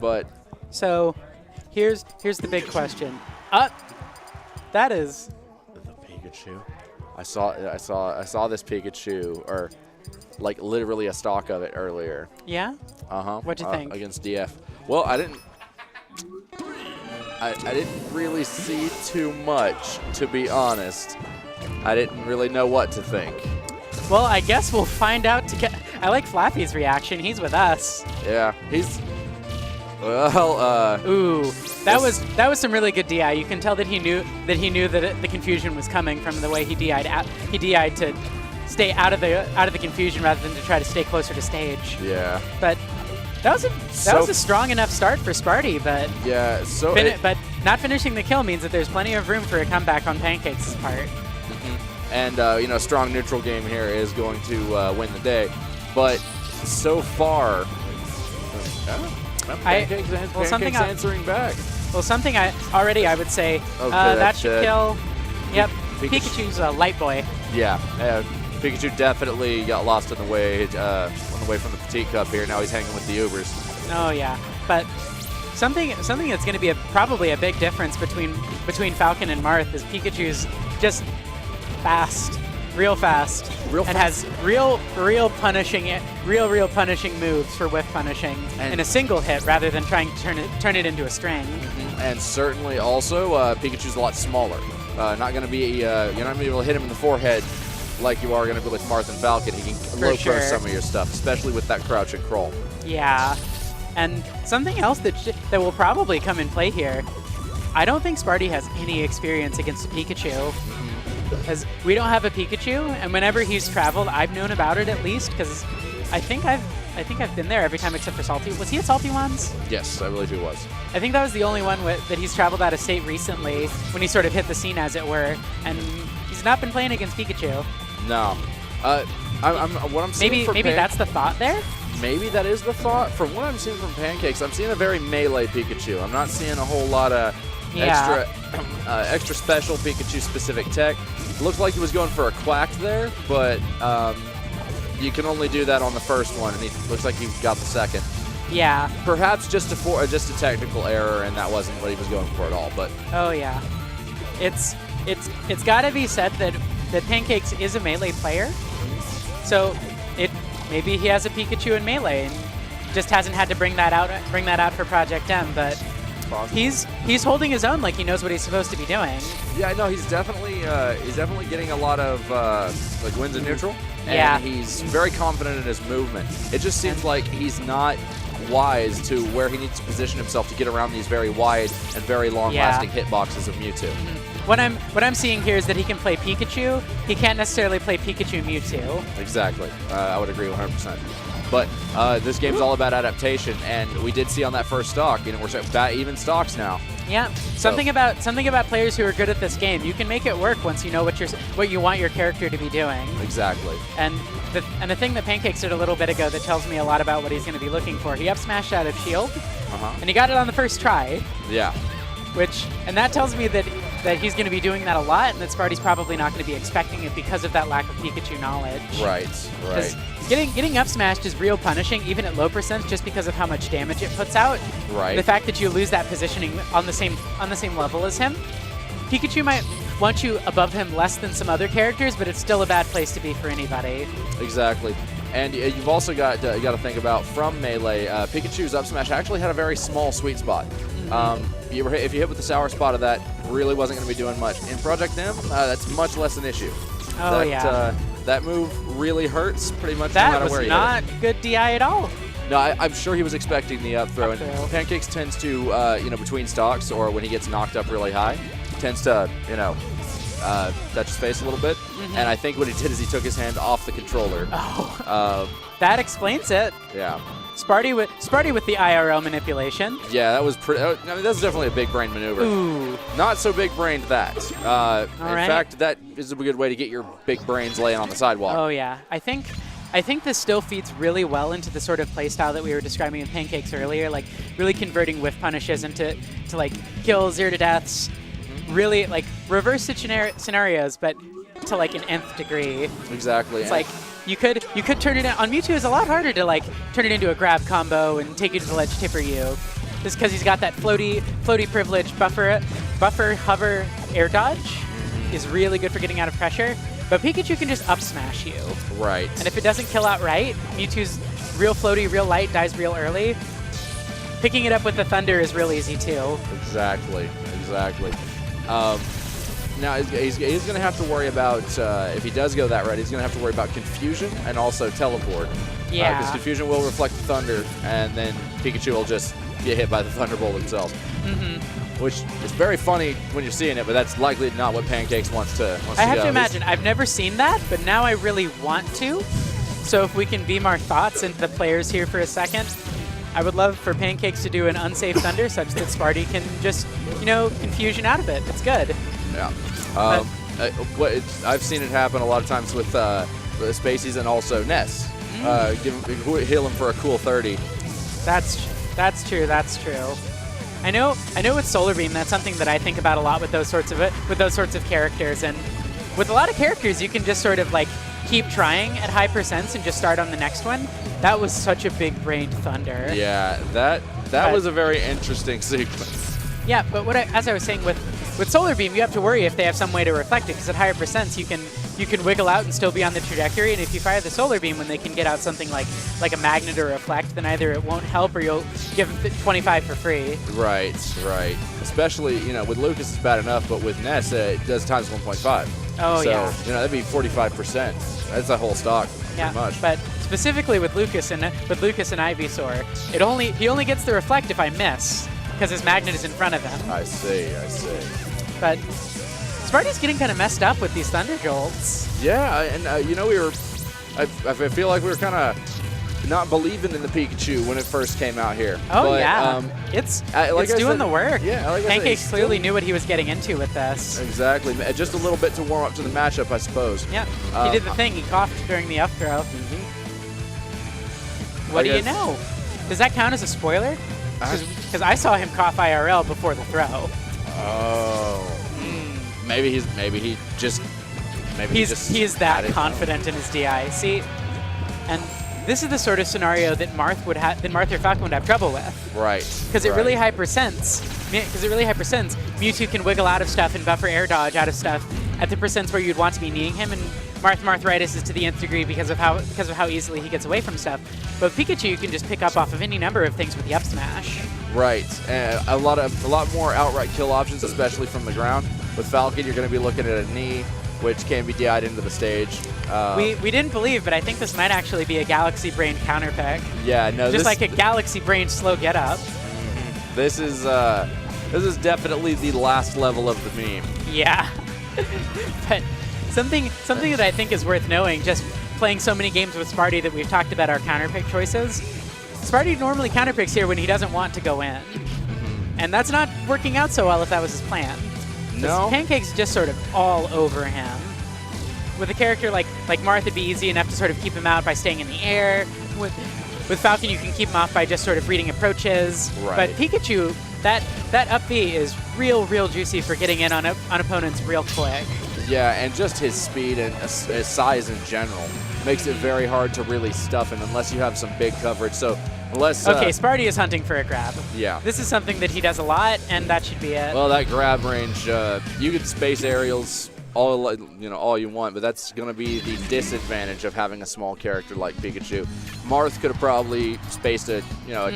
but So here's the big question. That is the Pikachu. I saw this Pikachu, or like literally a stock of it earlier. yeah. What'd you think? Against DF. Well, I didn't really see too much, to be honest. I didn't really know what to think. Well, I guess we'll find out. I like Flappy's reaction. He's with us. Yeah, he's. Well, Ooh, that was some really good DI. You can tell that he knew that the confusion was coming from the way he DI'd. He DI'd to stay out of the confusion rather than to try to stay closer to stage. Yeah. But that was a strong enough start for Sparty, but yeah. So but not finishing the kill means that there's plenty of room for a comeback on Pancakes' part. And strong neutral game here is going to win the day. But so far, Pancakes answering back. Well, something I would say that should kill. Yep, Pikachu's a light boy. Yeah, Pikachu definitely got lost on the way from the Petite Cup here. Now he's hanging with the Ubers. Oh yeah, but something that's going to be probably a big difference between Falcon and Marth is Pikachu's just fast, real fast, and has real punishing moves for whiff punishing in a single hit rather than trying to turn it into a string. And certainly also Pikachu's a lot smaller. Not going to be you're not going to be able to hit him in the forehead like you are going to be with Marth and Falcon. He can low pro some of your stuff, especially with that crouch and crawl. Yeah, and something else that will probably come in play here. I don't think Sparty has any experience against a Pikachu. Because we don't have a Pikachu, and whenever he's traveled, I've known about it at least, because I think I've been there every time except for Salty. Was he at Salty once? Yes, I believe he was. I think that was the only one that he's traveled out of state recently, when he sort of hit the scene, as it were, and he's not been playing against Pikachu. No. What I'm seeing maybe that's the thought there? Maybe that is the thought. From what I'm seeing from Pancakes, I'm seeing a very melee Pikachu. I'm not seeing a whole lot of extra special Pikachu-specific tech. Looks like he was going for a Quack there, but you can only do that on the first one, and he looks like he got the second. Yeah. Perhaps just a technical error, and that wasn't what he was going for at all. But oh yeah, it's got to be said that Pancakes is a melee player, so maybe he has a Pikachu in melee and just hasn't had to bring that out for Project M, but. He's holding his own like he knows what he's supposed to be doing. Yeah, I know he's definitely getting a lot of like wins in neutral, and he's very confident in his movement. It just seems like he's not wise to where he needs to position himself to get around these very wide and very long-lasting hitboxes of Mewtwo. What I'm seeing here is that he can play Pikachu. He can't necessarily play Pikachu Mewtwo. Exactly. I would agree 100%. But this game's all about adaptation, and we did see on that first stock, we're at even stocks now. Yeah, something about players who are good at this game. You can make it work once you know what you want your character to be doing. Exactly. And the thing that Pancakes did a little bit ago that tells me a lot about what he's going to be looking for. He up smashed out of shield, and he got it on the first try. Yeah. And that tells me that he's going to be doing that a lot, and that Sparty's probably not going to be expecting it because of that lack of Pikachu knowledge. Right. Getting up smashed is real punishing, even at low percents, just because of how much damage it puts out. Right. The fact that you lose that positioning on the same level as him, Pikachu might want you above him less than some other characters, but it's still a bad place to be for anybody. Exactly. And you've also got to think about from melee, Pikachu's up smash actually had a very small sweet spot. If you hit with the sour spot of that, really wasn't going to be doing much. In Project M, that's much less an issue. Oh, that move really hurts pretty much no matter where you hit it. That was not good DI at all. No, I'm sure he was expecting the up throw. And Pancakes tends to, between stocks or when he gets knocked up really high, tends to, touch his face a little bit. And I think what he did is he took his hand off the controller. Oh, that explains it. Yeah. Sparty with the IRL manipulation. Yeah, that was pretty. That's definitely a big brain maneuver. Ooh. Not so big brained that. In fact, that is a good way to get your big brains laying on the sidewalk. Oh yeah, I think this still feeds really well into the sort of playstyle that we were describing in Pancakes earlier, like really converting whiff punishes into like kills, 0 to deaths, really like reverse scenarios, but to like an nth degree. Exactly. It's like. You could turn it on Mewtwo. Is a lot harder to like turn it into a grab combo and take you to the ledge tipper you. Just because he's got that floaty privilege buffer hover air dodge is really good for getting out of pressure. But Pikachu can just up smash you. Right. And if it doesn't kill outright, Mewtwo's real floaty, real light, dies real early. Picking it up with the Thunder is real easy too. Exactly. Now he's going to have to worry about, if he does go that route, he's going to have to worry about Confusion and also Teleport. Yeah. Because Confusion will reflect the Thunder, and then Pikachu will just get hit by the Thunderbolt himself. Which is very funny when you're seeing it, but that's likely not what Pancakes wants to go. I have to imagine. I've never seen that, but now I really want to. So if we can beam our thoughts into the players here for a second, I would love for Pancakes to do an unsafe Thunder such that Sparty can just, Confusion out of it. It's good. Yeah. I've seen it happen a lot of times with Spaceys and also Ness. Heal him for a cool 30. That's true. I know with Solar Beam, that's something that I think about a lot with those sorts of characters. And with a lot of characters, you can just sort of like keep trying at high percents and just start on the next one. That was such a big-brained Thunder. Yeah, that was a very interesting sequence. Yeah, but as I was saying, with Solar Beam, you have to worry if they have some way to reflect it, because at higher percents, you can wiggle out and still be on the trajectory. And if you fire the Solar Beam when they can get out something like a Magnet or Reflect, then either it won't help or you'll give them 25 for free. Right. Especially, with Lucas it's bad enough, but with Ness it does times 1.5. Oh, so, yeah. That'd be 45%. That's a whole stock, pretty much. But specifically with Lucas and Ivysaur, he only gets the Reflect if I miss, because his Magnet is in front of him. I see. But Sparty's getting kind of messed up with these Thunder Jolts. Yeah, and I feel like we were kind of not believing in the Pikachu when it first came out here. Oh, but, yeah. It's doing the work. Yeah, like Pancakes clearly knew what he was getting into with this. Exactly. Just a little bit to warm up to the matchup, I suppose. Yeah, he did the thing. He coughed during the up throw. What do you know? Does that count as a spoiler? Because I saw him cough IRL before the throw. Oh. Maybe he's that confident in his DI. See, and this is the sort of scenario that Marth or Falcon would have trouble with. Right. Because it really high percents. Mewtwo can wiggle out of stuff and buffer air dodge out of stuff at the percents where you'd want to be needing him, and Marthritis is to the nth degree because of how easily he gets away from stuff. But with Pikachu, you can just pick up off of any number of things with the up smash. Right, and a lot more outright kill options, especially from the ground. With Falcon, you're going to be looking at a knee, which can be DI'd into the stage. We didn't believe, but I think this might actually be a Galaxy Brain counter pick. Yeah, no, just like a Galaxy Brain slow get up. This is definitely the last level of the meme. Yeah, but something that I think is worth knowing, just playing so many games with Sparty that we've talked about our counter pick choices. Sparty normally counter picks here when he doesn't want to go in, and that's not working out so well if that was his plan. No. Pancakes is just sort of all over him. With a character like Marth, it'd be easy enough to sort of keep him out by staying in the air. With Falcon, you can keep him off by just sort of reading approaches. Right. But Pikachu, that up B is real juicy for getting in on opponents real quick. Yeah, and just his speed and his size in general makes it very hard to really stuff him unless you have some big coverage. So unless okay, Sparty is hunting for a grab. Yeah. This is something that he does a lot, and that should be it. Well, that grab range, you can space aerials all you want, but that's going to be the disadvantage of having a small character like Pikachu. Marth could have probably spaced a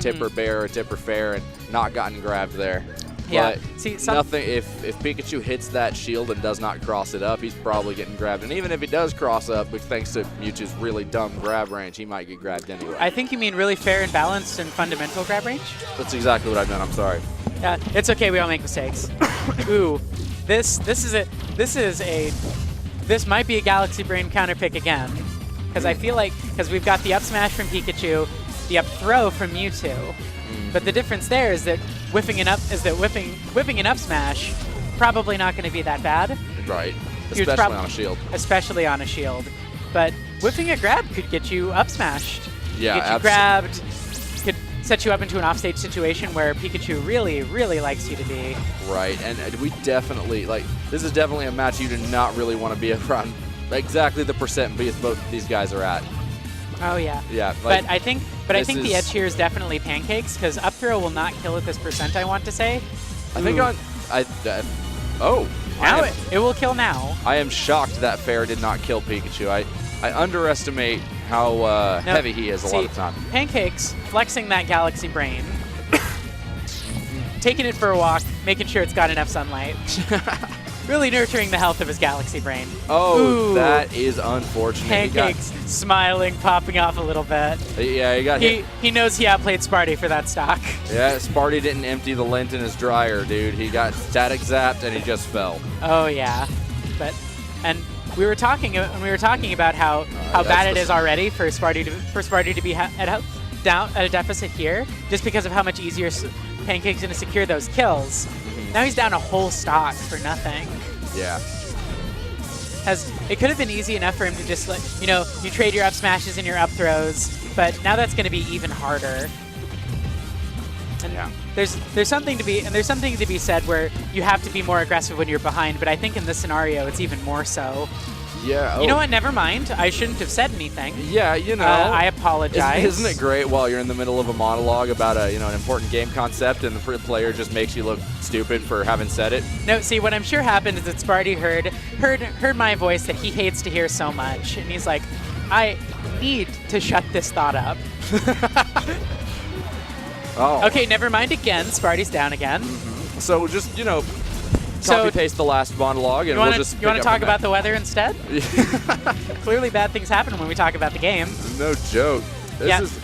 Tipper Bear or a Tipper Fair and not gotten grabbed there. Yeah. But see, nothing. If Pikachu hits that shield and does not cross it up, he's probably getting grabbed. And even if he does cross up, thanks to Mewtwo's really dumb grab range, he might get grabbed anyway. I think you mean really fair and balanced and fundamental grab range? That's exactly what I meant. I'm sorry. Yeah, it's okay. We all make mistakes. Ooh, this might be a Galaxy Brain counter pick again, because I feel like we've got the up smash from Pikachu, the up throw from Mewtwo. But the difference there is that whipping an up smash probably not going to be that bad. Right. Especially on a shield. Especially on a shield. But whipping a grab could get you up smashed. Yeah, get you grabbed. Could set you up into an offstage situation where Pikachu really likes you to be. Right. And we definitely this is definitely a match you do not really want to be around exactly the percent both of these guys are at. Yeah. Yeah. Like, but I think the edge here is definitely Pancakes, because up throw will not kill at this percent, I want to say. I think oh. Now it will kill now. I am shocked that Fair did not kill Pikachu. I underestimate how heavy he is a lot of the time. Pancakes flexing that Galaxy Brain, taking it for a walk, making sure it's got enough sunlight. Really nurturing the health of his Galaxy Brain. Oh, Ooh. That is unfortunate. Pancakes smiling, popping off a little bit. Yeah, he got hit. He knows he outplayed Sparty for that stock. Yeah, Sparty didn't empty the lint in his dryer, dude. He got static zapped and he just fell. Oh yeah, and we were talking about how bad it is already for Sparty to be down at a deficit here, just because of how much easier Pancake's gonna secure those kills. Now he's down a whole stock for nothing. Yeah. It could have been easy enough for him to just you trade your up smashes and your up throws, but now that's going to be even harder. And yeah. There's something to be said where you have to be more aggressive when you're behind, but I think in this scenario it's even more so. Yeah. You know what? Never mind. I shouldn't have said anything. Yeah, you know. I apologize. Isn't it great while you're in the middle of a monologue about an important game concept and the player just makes you look stupid for having said it? No, see, what I'm sure happened is that Sparty heard my voice that he hates to hear so much, and he's like, I need to shut this thought up. Oh. Okay, never mind again. Sparty's down again. Mm-hmm. So just, copy-paste the last monologue, and we'll just You want to talk about the weather instead? Clearly bad things happen when we talk about the game. No joke.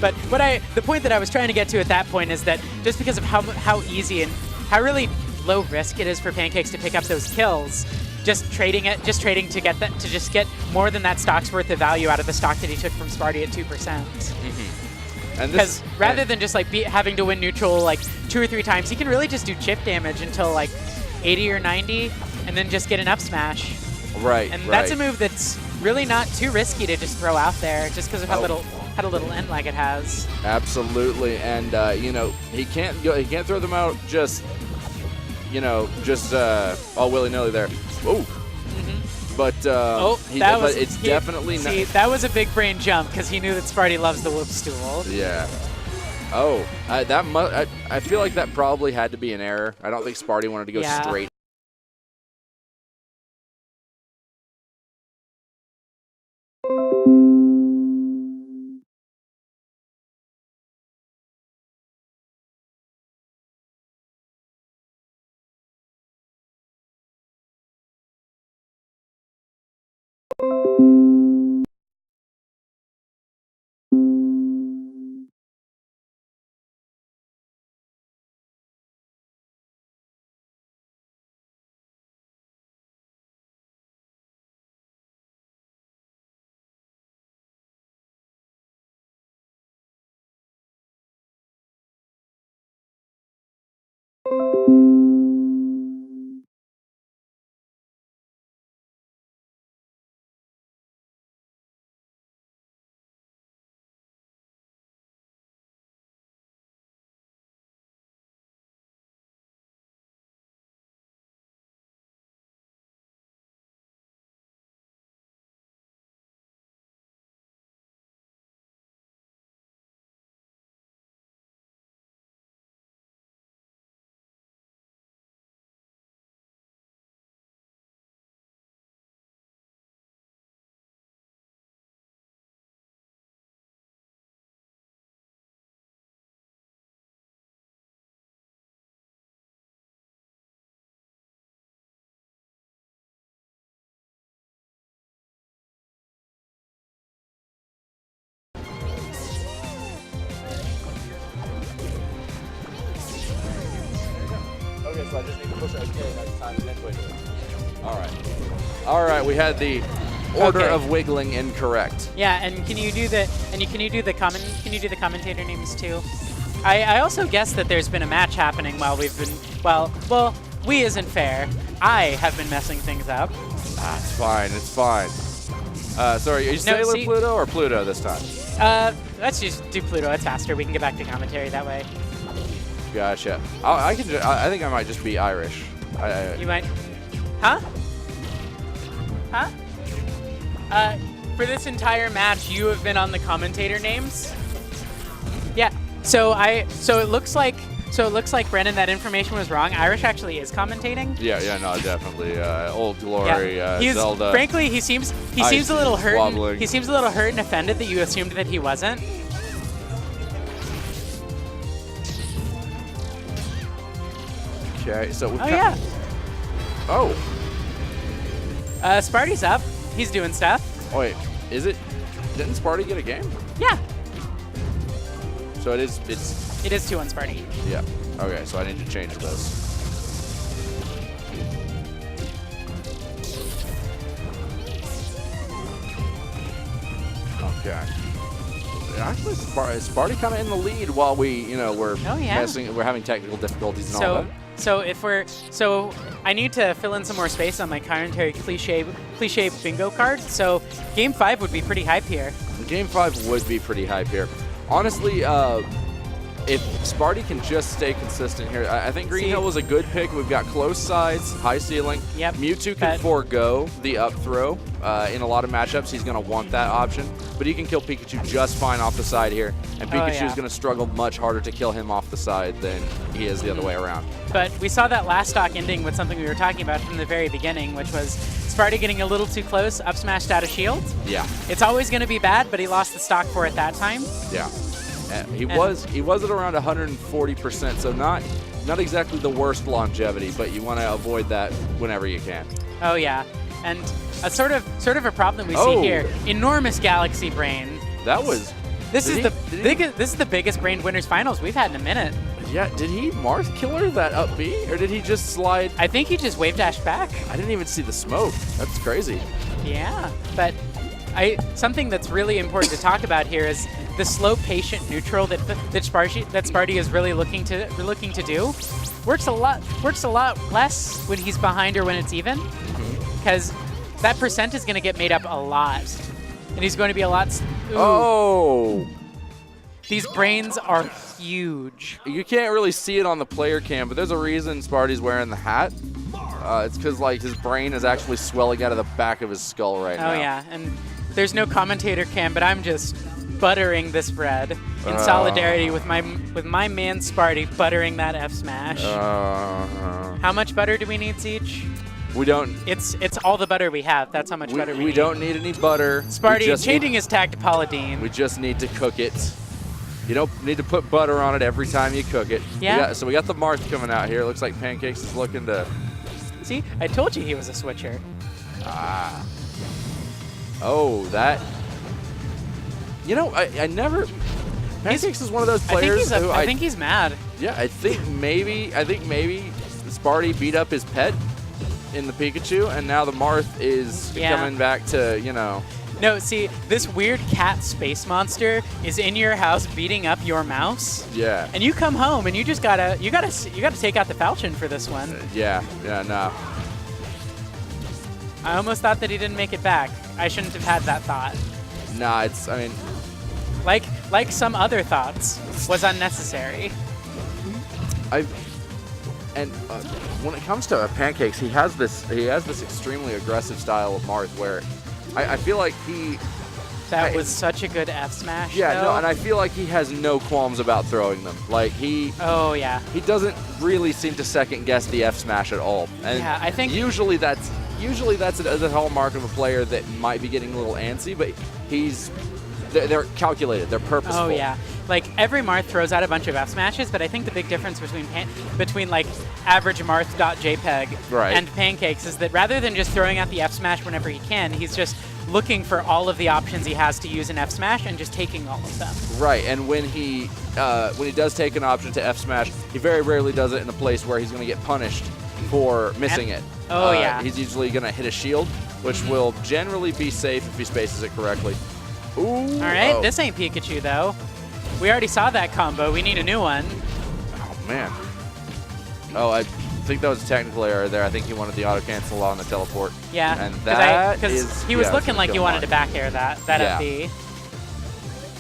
But the point that I was trying to get to at that point is that just because of how easy and how really low risk it is for Pancakes to pick up those kills, just trading to get more than that stock's worth of value out of the stock that he took from Sparty at 2%. Mm-hmm. Because rather than just having to win neutral 2 or 3 times, he can really just do chip damage until 80 or 90, and then just get an up smash. Right. And that's a move that's really not too risky to just throw out there, just because of how little end lag it has. Absolutely, and he can't throw them out just all willy-nilly there. Oh. Mm-hmm. But definitely not. See, that was a big brain jump because he knew that Sparty loves the whoop stool. Yeah. Oh, I feel like that probably had to be an error. I don't think Sparty wanted to go straight. Okay, so I just need to push OK next time and then wiggle. All right. We had the order of wiggling incorrect. Yeah, and can you do the commentator names too? I also guess that there's been a match happening while we've been well, we isn't fair. I have been messing things up. It's fine. Sorry, are you Sailor Pluto or Pluto this time? Let's just do Pluto. It's faster. We can get back to commentary that way. Gotcha. I think I might just be Irish. You might. Huh? for this entire match, you have been on the commentator names. Yeah. So it looks like Brennan, that information was wrong. Irish actually is commentating. Yeah, no, definitely. Old Glory, Zelda. Frankly, he seems a little hurt. Wobbling. He seems a little hurt and offended that you assumed that he wasn't. Okay, so Oh yeah. Oh. Sparty's up. He's doing stuff. Oh, wait, is it? Didn't Sparty get a game? Yeah. So it is 2 on Sparty. Yeah. Okay, so I need to change this. Okay. Actually, Sparty kind of in the lead while we're we're having technical difficulties and all that. So I need to fill in some more space on my commentary cliche bingo card. So Game 5 would be pretty hype here. Game 5 would be pretty hype here. Honestly, if Sparty can just stay consistent here, I think Green Hill was a good pick. We've got close sides, high ceiling. Yep. Mewtwo can forego the up throw. In a lot of matchups, he's going to want that option. But he can kill Pikachu just fine off the side here. And Pikachu is going to struggle much harder to kill him off the side than he is the other way around. But we saw that last stock ending with something we were talking about from the very beginning, which was Sparty getting a little too close, up smashed out of shield. Yeah. It's always going to be bad, but he lost the stock for it that time. Yeah. He was at around 140%, so not exactly the worst longevity, but you want to avoid that whenever you can. Oh yeah, and a sort of a problem we see here: enormous galaxy brain. That was. This is the biggest brain winners finals we've had in a minute. Yeah, did he Marth killer that up B, or did he just slide? I think he just wave dashed back. I didn't even see the smoke. That's crazy. Yeah, but something that's really important to talk about here is the slow, patient neutral that Sparty is really looking to do. Works a lot less when he's behind or when it's even, because that percent is going to get made up a lot, and he's going to be a lot. Ooh. Oh. These brains are huge. You can't really see it on the player cam, but there's a reason Sparty's wearing the hat. It's because his brain is actually swelling out of the back of his skull right now. Oh yeah, and there's no commentator cam, but I'm just buttering this bread in solidarity with my man Sparty, buttering that F smash. How much butter do we need, Siege? We don't. It's all the butter we have. That's how much butter we need. We don't need any butter. Sparty changing his tag to Paladine. We just need to cook it. You don't need to put butter on it every time you cook it. Yeah. So we got the Marth coming out here. Looks like Pancakes is looking to. See, I told you he was a switcher. Ah. Oh, that. You know, I never. Pancakes is one of those players who I think he's mad. Yeah, I think maybe Sparty beat up his pet in the Pikachu, and now the Marth is coming back to, No, see, this weird cat space monster is in your house beating up your mouse. Yeah. And you come home and you just gotta take out the falchion for this one. Yeah, no. I almost thought that he didn't make it back. I shouldn't have had that thought. Nah, like some other thoughts, was unnecessary. When it comes to Pancakes, he has this extremely aggressive style of Marth where I feel like That was such a good F smash. Yeah, though. no, and I feel like he has no qualms about throwing them. Like Oh yeah. He doesn't really seem to second guess the F smash at all. And yeah, I think usually that's a hallmark of a player that might be getting a little antsy, but they're calculated, they're purposeful. Oh yeah. Like every Marth throws out a bunch of F smashes, but I think the big difference between like average Marth.jpg and Pancakes is that rather than just throwing out the F smash whenever he can, he's just looking for all of the options he has to use an F smash and just taking all of them. Right, and when he does take an option to F smash, he very rarely does it in a place where he's going to get punished for missing it. Oh yeah. He's usually going to hit a shield, which will generally be safe if he spaces it correctly. Ooh. All right, this ain't Pikachu though. We already saw that combo. We need a new one. Oh man. Oh, I think that was a technical error there. I think he wanted the auto cancel on the teleport. Yeah. And because he was looking like he wanted to back air that FD.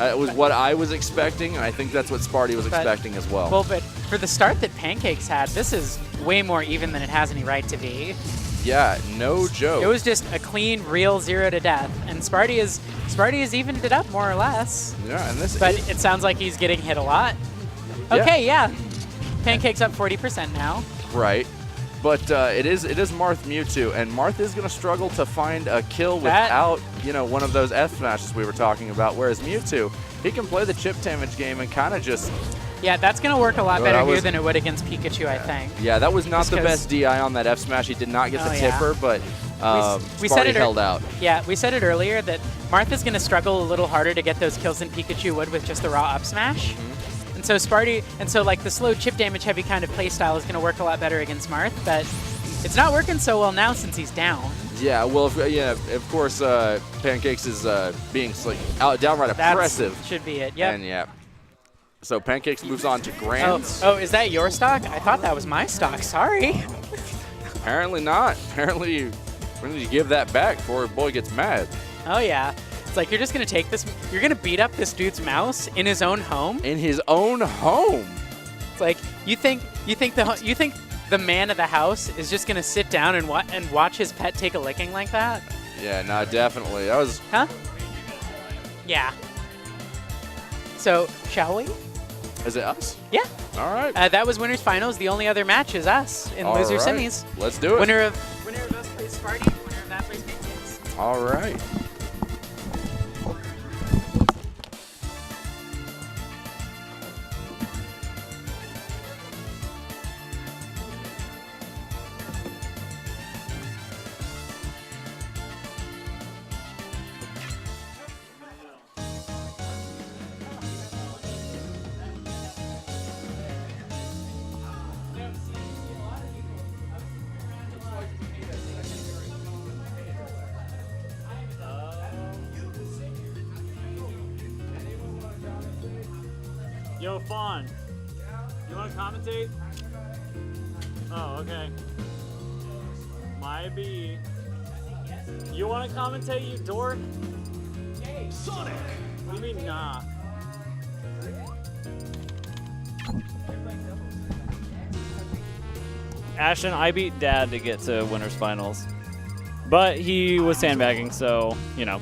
It was what I was expecting, and I think that's what Sparty was expecting as well. Well, but for the start that Pancakes had, this is way more even than it has any right to be. Yeah, no joke. It was just a clean, real 0 to death, and Sparty has evened it up more or less. Yeah, and this. But it sounds like he's getting hit a lot. Okay, yeah. Pancakes up 40% now. Right. But it is Marth Mewtwo, and Marth is going to struggle to find a kill without, you know, one of those F smashes we were talking about. Whereas Mewtwo, he can play the chip damage game and kind of just. Yeah, that's going to work a lot better here than it would against Pikachu, I think. Yeah, that was not the best DI on that F smash. He did not get the tipper, but we said it held out. Yeah, we said it earlier that Marth is going to struggle a little harder to get those kills than Pikachu would with just the raw up smash. And so like the slow chip damage heavy kind of playstyle is going to work a lot better against Marth, but it's not working so well now since he's down. Yeah, well, of course, Pancakes is being downright oppressive. Should be it, yep. And yeah. So Pancakes moves on to Grants. Oh, is that your stock? I thought that was my stock, sorry. Apparently not. Apparently we need to give that back before boy gets mad. Oh yeah. It's like you're just gonna take this. You're gonna beat up this dude's mouse in his own home. In his own home. It's like you think the man of the house is just gonna sit down and watch his pet take a licking like that? Yeah, no, definitely. That was. Huh? Yeah. So shall we? Is it us? Yeah. All right. That was winners finals. The only other match is us in loser semis. Let's do it. Winner of us plays Sparty. Winner of that plays Pancakes. All right. Yo, Fawn, you want to commentate? Oh, okay. My B. You want to commentate, you dork? Sonic! What do you mean, nah? Ashton, I beat Dad to get to winners finals. But he was sandbagging, so, you know.